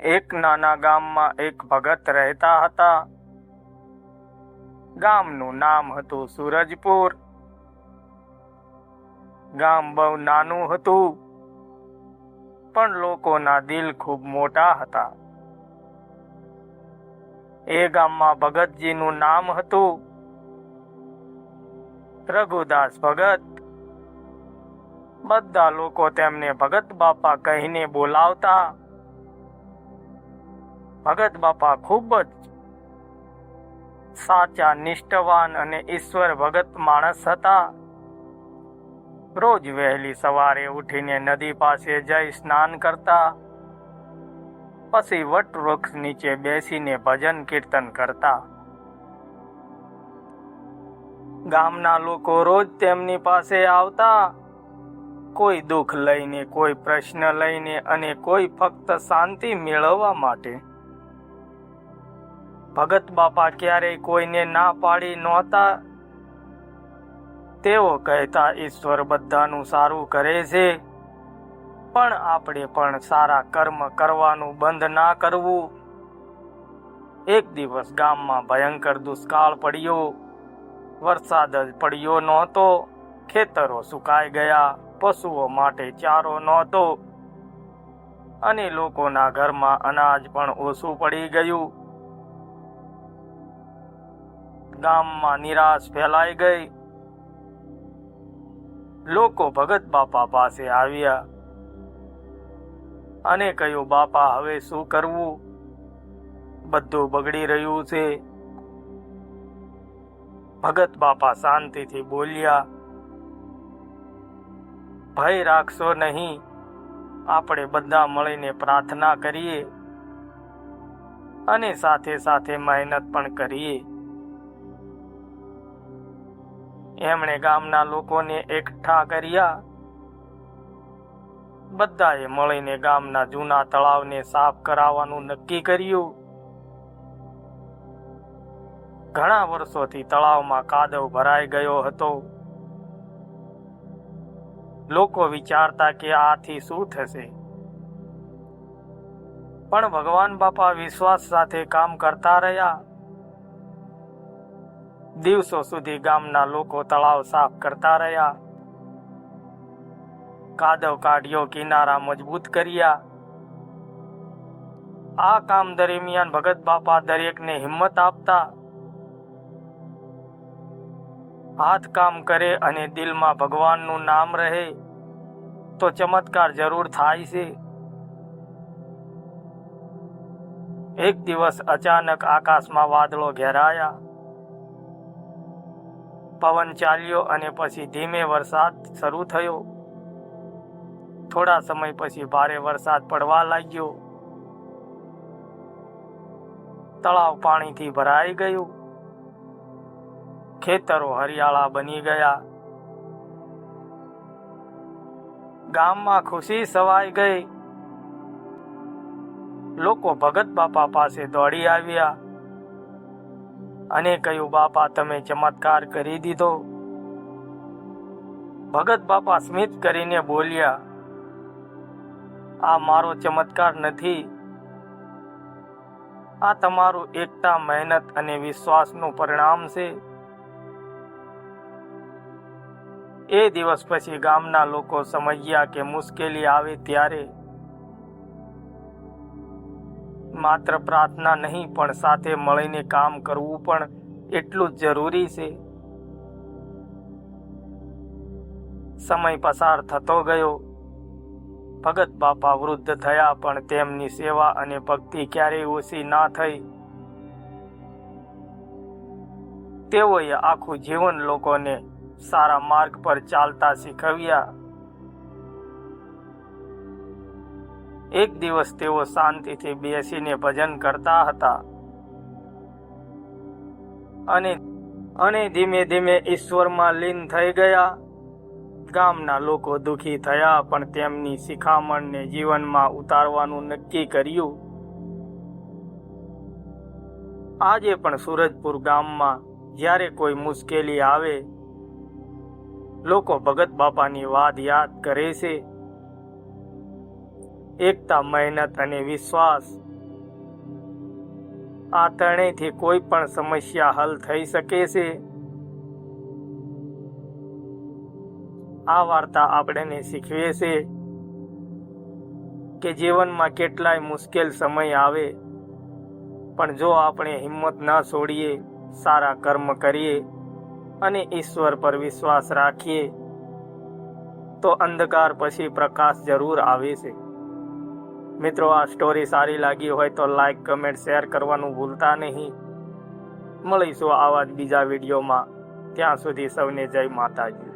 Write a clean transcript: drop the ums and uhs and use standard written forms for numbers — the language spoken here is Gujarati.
એક નાના ગામમાં એક ભગત રહેતા હતા. ગામનું નામ હતું સૂરજપુર. ગામ બહુ નાનું હતું, પણ લોકોના દિલ ખૂબ મોટા હતા. એ ગામમાં ભગતજીનું નામ હતું રઘુદાસ ભગત. બધા લોકો તેમને ભગત બાપા કહીને બોલાવતા. ભગત બાપા ખૂબ જ સાચા, નિષ્ઠાવાન અને ઈશ્વર ભગત માણસ હતા. રોજ વહેલી સવારે ઉઠીને નદી પાસે જઈ સ્નાન કરતા, પછી વટવૃક્ષ નીચે બેસીને ભજન કીર્તન કરતા. ગામના લોકો રોજ તેમની પાસે આવતા, કોઈ દુઃખ લઈને, કોઈ પ્રશ્ન લઈને અને કોઈ ફક્ત શાંતિ મેળવવા માટે. ભગત બાપા ક્યારેય કોઈને ના પાડી નહોતા. તેઓ કહેતા, ઈશ્વર બધાનું સારું કરે છે, પણ આપણે પણ સારા કર્મ કરવાનું બંધ ના કરવું. એક દિવસ ગામમાં ભયંકર દુષ્કાળ પડ્યો. વરસાદ જ પડ્યો નહોતો. ખેતરો સુકાઈ ગયા, પશુઓ માટે ચારો નહોતો અને લોકોના ઘરમાં અનાજ પણ ઓછું પડી ગયું. ગામમાં નિરાશ ફેલાઈ ગઈ. લોકો ભગત બાપા પાસે આવ્યા અને કહ્યું, બાપા, હવે શું કરવું? બધું બગડી રહ્યું છે. ભગત બાપા શાંતિથી બોલ્યા, ભય રાખશો નહીં, આપણે બધા મળીને પ્રાર્થના કરીએ અને સાથે સાથે મહેનત પણ કરીએ. એમણે ગામના લોકોને એકઠા કર્યા. બધાએ મળીને ગામના જૂના તળાવને સાફ કરાવવાનું નક્કી કર્યું. ઘણા વર્ષોથી તળાવમાં કાદવ ભરાઈ ગયો હતો. લોકો વિચારતા કે આથી શું થશે, પણ ભગવાન બાપા વિશ્વાસ સાથે કામ કરતા રહ્યા. દિવસો સુધી ગામના લોકો તળાવ સાફ કરતા રહ્યા. કાદવ કાઢ્યો, કિનારા મજબૂત કર્યા. આ કામ દરમિયાન ભગત બાપા દરેકને હિંમત આપતા. હાથ કામ કરે અને દિલમાં ભગવાનનું નામ રહે તો ચમત્કાર જરૂર થાય છે. એક દિવસ અચાનક આકાશમાં વાદળો ઘેરાયા. પવન ચાલ્યો અને પછી ધીમે વરસાદ શરૂ થયો. થોડા સમય પછી ભારે વરસાદ પડવા લાગ્યો. તળાવ પાણીથી ભરાઈ ગયું. ખેતરો હરિયાળા બની ગયા. ગામમાં ખુશી છવાઈ ગઈ. લોકો ભગત બાપા પાસે દોડી આવ્યા અને કહ્યું, બાપા, તમે ચમત્કાર કરી દીધો. ભગત બાપા સ્મિત કરીને બોલ્યા, આ મારો ચમત્કાર નથી, આ તમારું એકતા, મહેનત અને વિશ્વાસનું પરિણામ છે. એ દિવસ પછી ગામના લોકો સમજ્યા કે મુશ્કેલી આવે ત્યારે માત્ર પ્રાર્થના નહીં, પણ સાથે મળીને કામ કરવું પણ એટલું જ જરૂરી છે. સમય પસાર થતો ગયો. ભગત બાપા વૃદ્ધ થયા, પણ તેમની સેવા અને ભક્તિ ક્યારેય ઓછી ના થઈ. તેઓએ આખું જીવન લોકોને સારા માર્ગ પર ચાલતા શીખવ્યા. એક દિવસ તેઓ શાંતિથી બેસીને ભજન કરતા હતા અને ધીમે ધીમે ઈશ્વરમાં લીન થઈ ગયા. ગામના લોકો દુઃખી થયા, પણ તેમની શિખામણને જીવનમાં ઉતારવાનું નક્કી કર્યું. આજે પણ સૂરજપુર ગામમાં જ્યારે કોઈ મુશ્કેલી આવે, લોકો ભગત બાપાની વાત યાદ કરે છે. એકતા, મહેનત અને વિશ્વાસ આ ત્રણેયથી કોઈ પણ સમસ્યા હલ થઈ શકે છે. આ વાર્તા આપણને શીખવે છે કે જીવનમાં કેટલાય મુશ્કેલ સમય આવે, પણ જો આપણે હિંમત ન છોડીએ, સારા કર્મ કરીએ અને ઈશ્વર પર વિશ્વાસ રાખીએ તો અંધકાર પછી પ્રકાશ જરૂર આવે છે. મિત્રો, આ સ્ટોરી સારી લાગી હોય તો લાઈક, કમેન્ટ, શેર કરવાનું ભૂલતા નહીં. મળીશું આવા જ બીજા વિડીયોમાં. ત્યાં સુધી સૌને જય માતાજી.